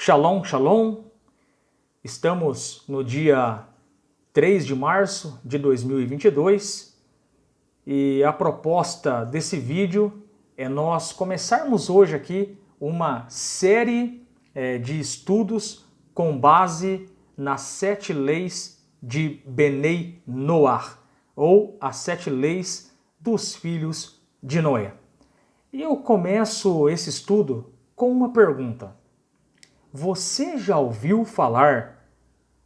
Shalom, shalom. Estamos no dia 3 de março de 2022 e a proposta desse vídeo é nós começarmos hoje aqui uma série de estudos com base nas 7 leis de Benei Noach, ou as 7 leis dos filhos de Noé. E eu começo esse estudo com uma pergunta. Você já ouviu falar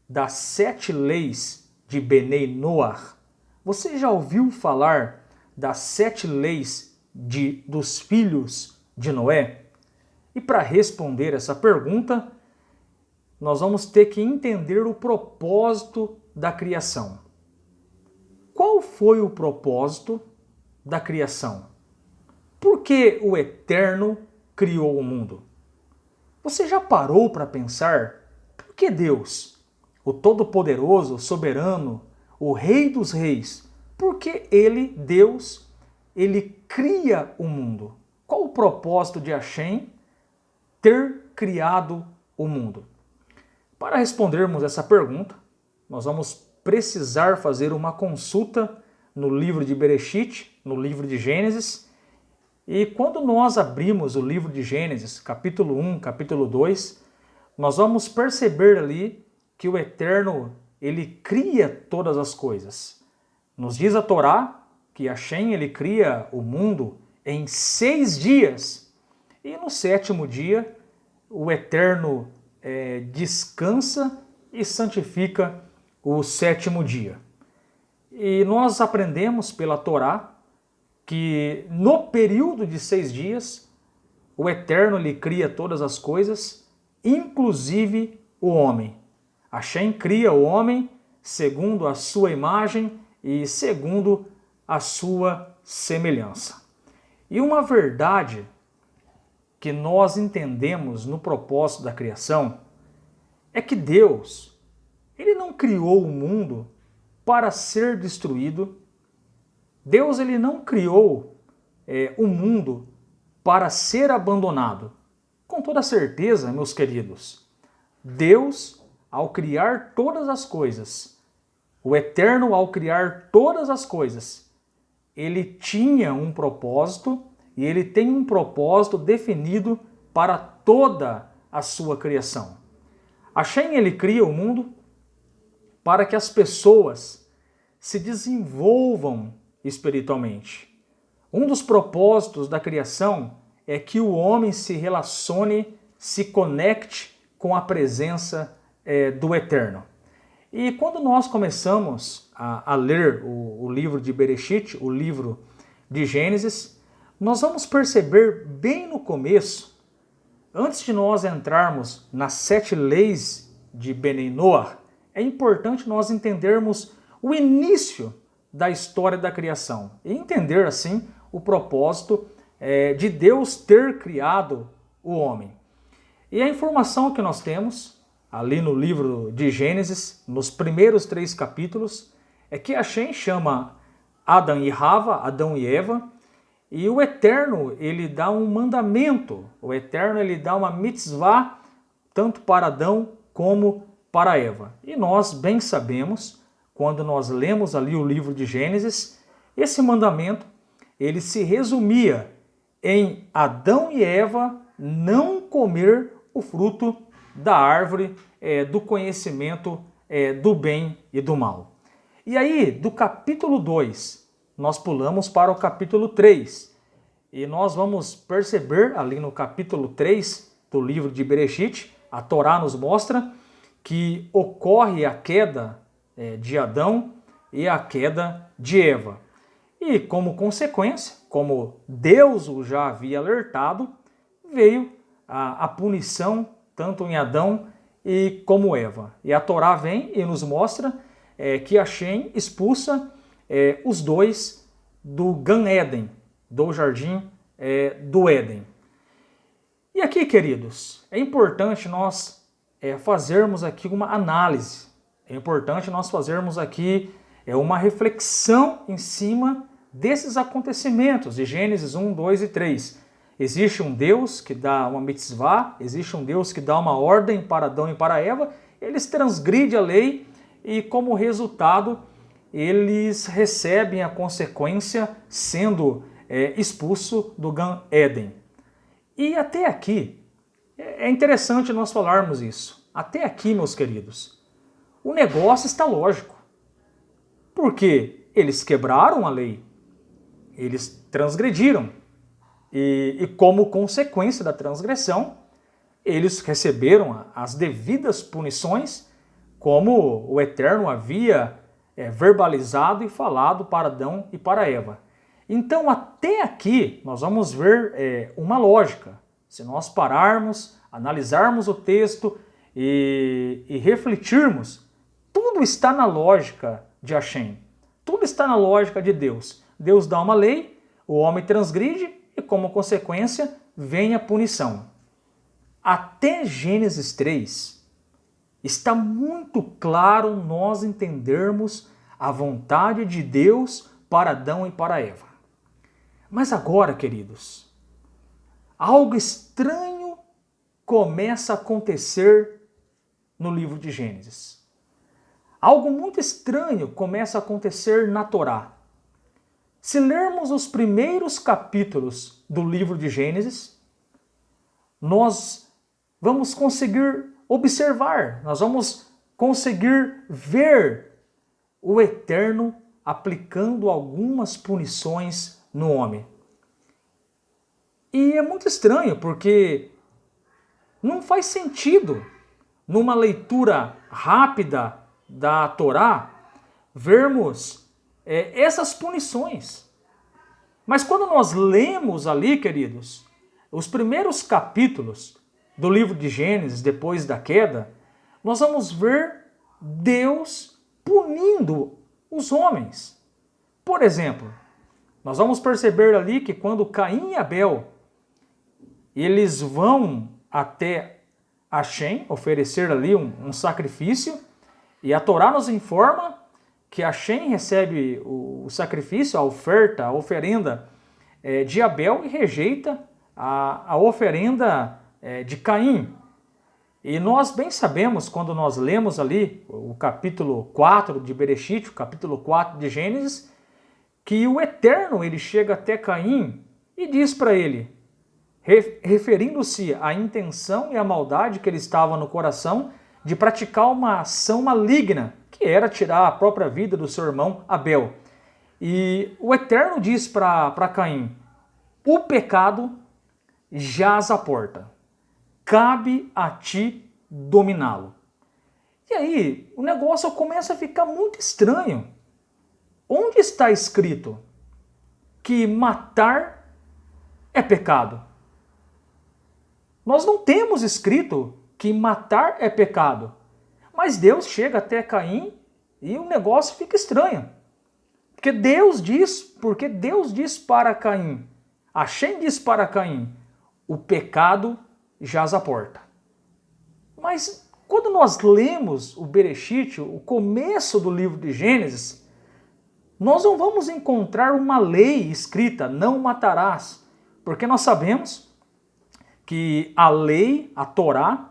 das 7 leis de Benei Noach? Você já ouviu falar das 7 leis dos filhos de Noé? E para responder essa pergunta, nós vamos ter que entender o propósito da criação. Qual foi o propósito da criação? Por que o Eterno criou o mundo? Você já parou para pensar por que Deus, o Todo-Poderoso, Soberano, o Rei dos Reis, por que Ele, Deus, Ele cria o mundo? Qual o propósito de Hashem ter criado o mundo? Para respondermos essa pergunta, nós vamos precisar fazer uma consulta no livro de Bereshit, no livro de Gênesis. E quando nós abrimos o livro de Gênesis, capítulo 1, capítulo 2, nós vamos perceber ali que o Eterno, ele cria todas as coisas. Nos diz a Torá que Hashem, ele cria o mundo em 6 dias. E no 7º dia, o Eterno descansa e santifica o 7º dia. E nós aprendemos pela Torá que no período de 6 dias, o Eterno lhe cria todas as coisas, inclusive o homem. Hashem cria o homem segundo a sua imagem e segundo a sua semelhança. E uma verdade que nós entendemos no propósito da criação é que Deus, ele não criou o mundo para ser destruído. Deus, ele não criou o mundo para ser abandonado. Com toda certeza, meus queridos, Deus, ao criar todas as coisas, o Eterno, ao criar todas as coisas, ele tinha um propósito e ele tem um propósito definido para toda a sua criação. Hashem, ele cria o mundo para que as pessoas se desenvolvam espiritualmente. Um dos propósitos da criação é que o homem se relacione, se conecte com a presença do Eterno. E quando nós começamos a ler o livro de Bereshit, o livro de Gênesis, nós vamos perceber bem no começo, antes de nós entrarmos nas 7 leis de Benei Noach, é importante nós entendermos o início da história da criação e entender assim o propósito de Deus ter criado o homem. E a informação que nós temos ali no livro de Gênesis, nos primeiros 3 capítulos, é que Hashem chama Adão e Rava, Adão e Eva, e o Eterno, ele dá um mandamento, o Eterno, ele dá uma mitzvah tanto para Adão como para Eva. E nós bem sabemos, quando nós lemos ali o livro de Gênesis, esse mandamento, ele se resumia em Adão e Eva não comer o fruto da árvore do conhecimento do bem e do mal. E aí, do capítulo 2, nós pulamos para o capítulo 3, e nós vamos perceber ali no capítulo 3 do livro de Bereshit, a Torá nos mostra que ocorre a queda de Adão e a queda de Eva. E como consequência, como Deus o já havia alertado, veio a punição tanto em Adão e como Eva. E a Torá vem e nos mostra que Hashem expulsa os dois do Gan Éden, do jardim do Éden. E aqui, queridos, é importante nós fazermos aqui uma análise, é importante nós fazermos aqui uma reflexão em cima desses acontecimentos de Gênesis 1, 2 e 3. existe um Deus que dá uma mitzvah, existe um Deus que dá uma ordem para Adão e para Eva, eles transgridem a lei e, como resultado, eles recebem a consequência sendo expulso do Gan Éden. E até aqui, é interessante nós falarmos isso. Até aqui, meus queridos, o negócio está lógico. Porque eles quebraram a lei, eles transgrediram. E como consequência da transgressão, eles receberam as devidas punições, como o Eterno havia verbalizado e falado para Adão e para Eva. Então, até aqui, nós vamos ver uma lógica. Se nós pararmos, analisarmos o texto e refletirmos, tudo está na lógica de Hashem. Tudo está na lógica de Deus. Deus dá uma lei, o homem transgride e, como consequência, vem a punição. Até Gênesis 3, está muito claro nós entendermos a vontade de Deus para Adão e para Eva. Mas agora, queridos, algo estranho começa a acontecer no livro de Gênesis. Algo muito estranho começa a acontecer na Torá. Se lermos os primeiros capítulos do livro de Gênesis, nós vamos conseguir observar, nós vamos conseguir ver o Eterno aplicando algumas punições no homem. E é muito estranho, porque não faz sentido, numa leitura rápida da Torá, vermos essas punições. Mas quando nós lemos ali, queridos, os primeiros capítulos do livro de Gênesis, depois da queda, nós vamos ver Deus punindo os homens. Por exemplo, nós vamos perceber ali que quando Caim e Abel, eles vão até Hashem oferecer ali um sacrifício, e a Torá nos informa que Hashem recebe o sacrifício, a oferta, a oferenda de Abel e rejeita a oferenda de Caim. E nós bem sabemos, quando nós lemos ali o capítulo 4 de Bereshit, o capítulo 4 de Gênesis, que o Eterno ele chega até Caim e diz para ele, referindo-se à intenção e à maldade que ele estava no coração de praticar uma ação maligna, que era tirar a própria vida do seu irmão Abel. E o Eterno diz para Caim, o pecado jaz à porta, cabe a ti dominá-lo. E aí o negócio começa a ficar muito estranho. Onde está escrito que matar é pecado? Nós não temos escrito que matar é pecado. Mas Deus chega até Caim e o negócio fica estranho. Porque Deus diz para Caim, Hashem diz para Caim, o pecado jaz à porta. Mas quando nós lemos o Bereshit, o começo do livro de Gênesis, nós não vamos encontrar uma lei escrita, não matarás, porque nós sabemos que a lei, a Torá,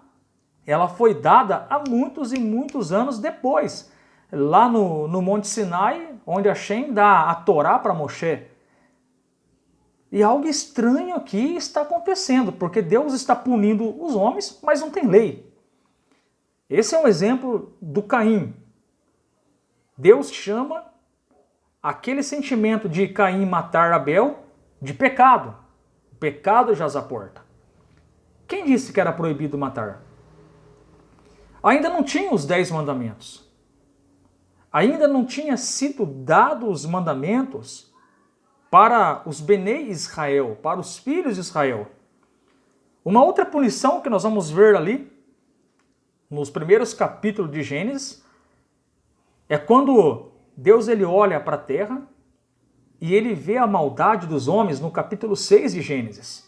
ela foi dada há muitos e muitos anos depois, lá no Monte Sinai, onde Hashem dá a Torá para Moshe. E algo estranho aqui está acontecendo, porque Deus está punindo os homens, mas não tem lei. Esse é um exemplo do Caim. Deus chama aquele sentimento de Caim matar Abel de pecado. O pecado jaz à porta. Quem disse que era proibido matar? Ainda não tinha os 10 mandamentos. Ainda não tinha sido dados os mandamentos para os Benei Israel, para os filhos de Israel. Uma outra punição que nós vamos ver ali, nos primeiros capítulos de Gênesis, é quando Deus ele olha para a terra e ele vê a maldade dos homens no capítulo 6 de Gênesis.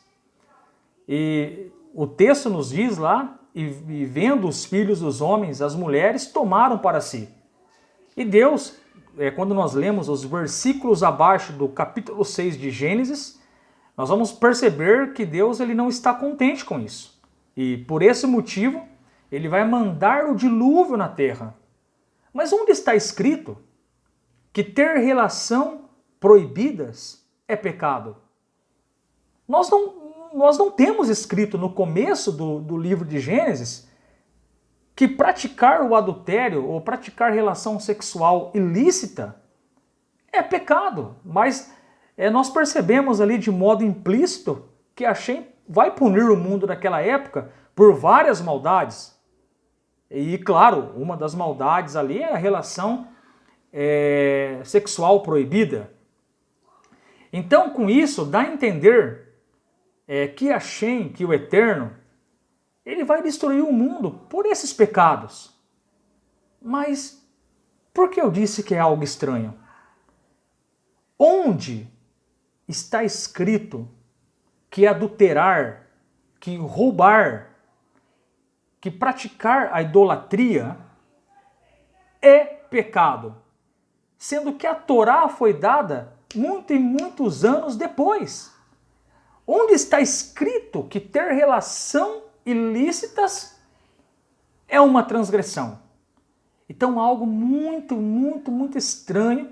E o texto nos diz lá, e vendo os filhos dos homens, as mulheres tomaram para si. E Deus, quando nós lemos os versículos abaixo do capítulo 6 de Gênesis, nós vamos perceber que Deus ele não está contente com isso. E por esse motivo, ele vai mandar o dilúvio na terra. Mas onde está escrito que ter relação proibidas é pecado? Nós não temos escrito no começo do livro de Gênesis que praticar o adultério ou praticar relação sexual ilícita é pecado. Mas nós percebemos ali de modo implícito que Hashem vai punir o mundo naquela época por várias maldades. E claro, uma das maldades ali é a relação sexual proibida. Então, com isso, dá a entender que Hashem, que o Eterno, ele vai destruir o mundo por esses pecados. Mas por que eu disse que é algo estranho? Onde está escrito que adulterar, que roubar, que praticar a idolatria é pecado? Sendo que a Torá foi dada muitos anos depois. Onde está escrito que ter relação ilícitas é uma transgressão? Então algo muito estranho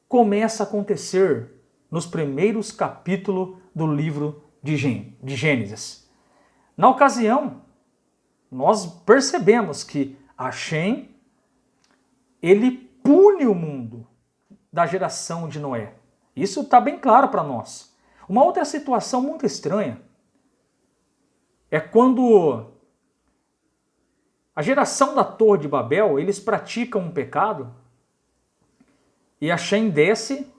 começa a acontecer nos primeiros capítulos do livro de Gênesis. Na ocasião, nós percebemos que Hashem, ele pune o mundo da geração de Noé. Isso está bem claro para nós. Uma outra situação muito estranha é quando a geração da Torre de Babel, eles praticam um pecado e Hashem desce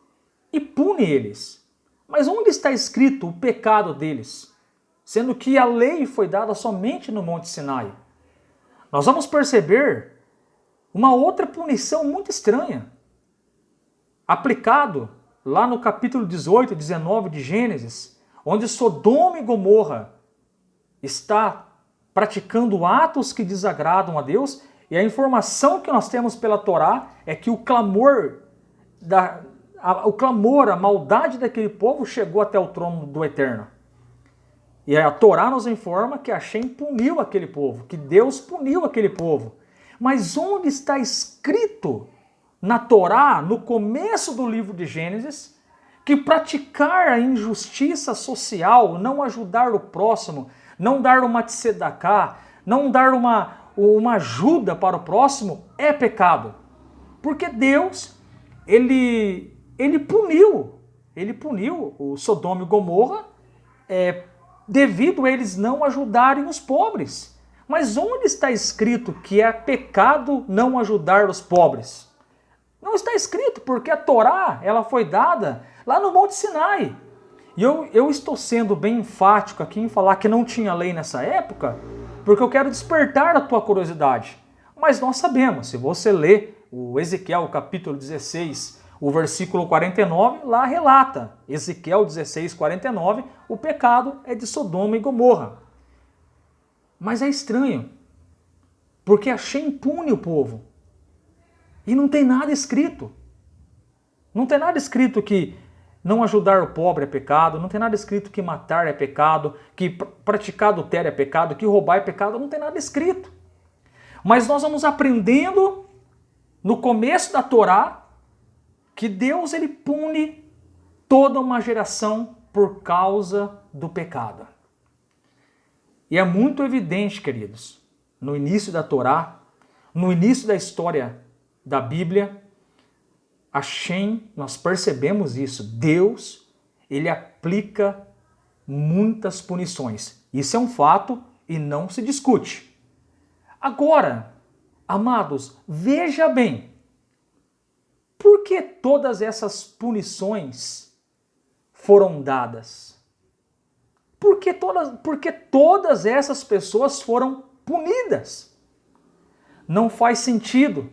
e pune eles. Mas onde está escrito o pecado deles? Sendo que a lei foi dada somente no Monte Sinai. Nós vamos perceber uma outra punição muito estranha, aplicado lá no capítulo 18 e 19 de Gênesis, onde Sodoma e Gomorra está praticando atos que desagradam a Deus, e a informação que nós temos pela Torá é que o clamor, a maldade daquele povo chegou até o trono do Eterno. E a Torá nos informa que Hashem puniu aquele povo, que Deus puniu aquele povo. Mas onde está escrito na Torá, no começo do livro de Gênesis, que praticar a injustiça social, não ajudar o próximo, não dar uma tzedakah, não dar uma ajuda para o próximo, é pecado? Porque Deus, ele puniu o Sodoma e Gomorra devido a eles não ajudarem os pobres. Mas onde está escrito que é pecado não ajudar os pobres? Não está escrito, porque a Torá ela foi dada lá no Monte Sinai. E eu estou sendo bem enfático aqui em falar que não tinha lei nessa época, porque eu quero despertar a tua curiosidade. Mas nós sabemos, se você ler o Ezequiel capítulo 16, o versículo 49, lá relata, Ezequiel 16, 49, o pecado é de Sodoma e Gomorra. Mas é estranho, porque Hashem pune o povo. E não tem nada escrito. Não tem nada escrito que não ajudar o pobre é pecado, não tem nada escrito que matar é pecado, que praticar adultério é pecado, que roubar é pecado, não tem nada escrito. Mas nós vamos aprendendo no começo da Torá que Deus ele pune toda uma geração por causa do pecado. E é muito evidente, queridos, no início da Torá, no início da história da Bíblia, Hashem, nós percebemos isso. Deus, ele aplica muitas punições. Isso é um fato e não se discute. Agora, amados, veja bem, por que todas essas punições foram dadas? Por que todas essas pessoas foram punidas? Não faz sentido.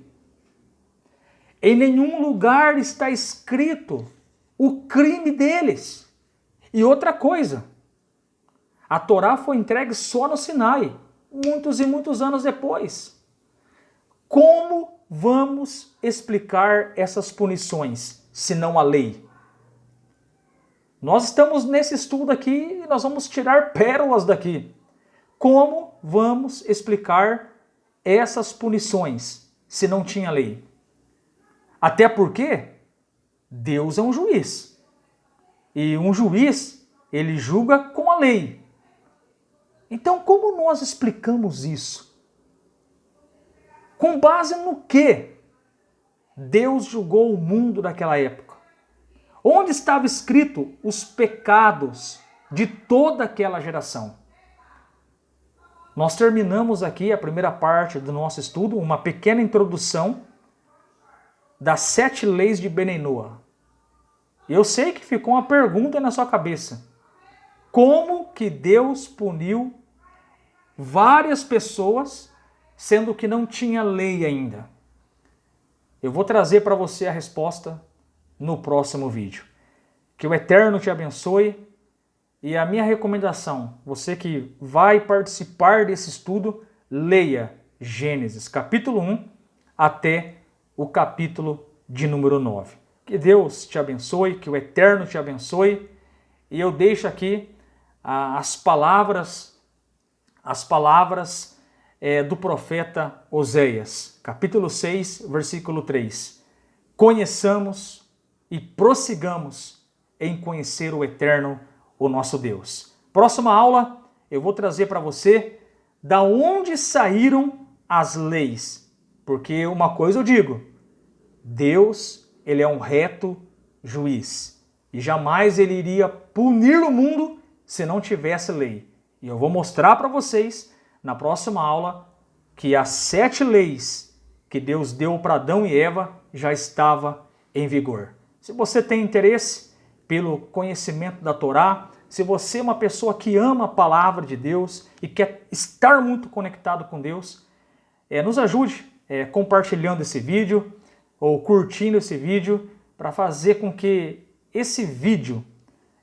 Em nenhum lugar está escrito o crime deles. E outra coisa, a Torá foi entregue só no Sinai, muitos e muitos anos depois. Como vamos explicar essas punições, se não a lei? Nós estamos nesse estudo aqui e nós vamos tirar pérolas daqui. Como vamos explicar essas punições se não tinha lei? Até porque Deus é um juiz. E um juiz, ele julga com a lei. Então, como nós explicamos isso? Com base no que Deus julgou o mundo daquela época? Onde estava escrito os pecados de toda aquela geração? Nós terminamos aqui a primeira parte do nosso estudo, uma pequena introdução das 7 leis de Ben-Noa. Eu sei que ficou uma pergunta na sua cabeça. Como que Deus puniu várias pessoas, sendo que não tinha lei ainda? Eu vou trazer para você a resposta no próximo vídeo. Que o Eterno te abençoe. E a minha recomendação, você que vai participar desse estudo, leia Gênesis capítulo 1 até o capítulo de número 9. Que Deus te abençoe, que o Eterno te abençoe. E eu deixo aqui as palavras do profeta Oséias, capítulo 6, versículo 3. Conheçamos e prossigamos em conhecer o Eterno, o nosso Deus. Próxima aula, eu vou trazer para você da onde saíram as leis. Porque uma coisa eu digo, Deus, ele é um reto juiz. E jamais ele iria punir o mundo se não tivesse lei. E eu vou mostrar para vocês, na próxima aula, que as 7 leis que Deus deu para Adão e Eva já estava em vigor. Se você tem interesse pelo conhecimento da Torá, se você é uma pessoa que ama a palavra de Deus e quer estar muito conectado com Deus, nos ajude compartilhando esse vídeo ou curtindo esse vídeo para fazer com que esse vídeo,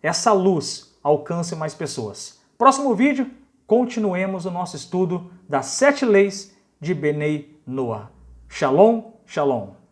essa luz, alcance mais pessoas. Próximo vídeo, continuemos o nosso estudo das 7 leis de Ben-Noa. Shalom, shalom.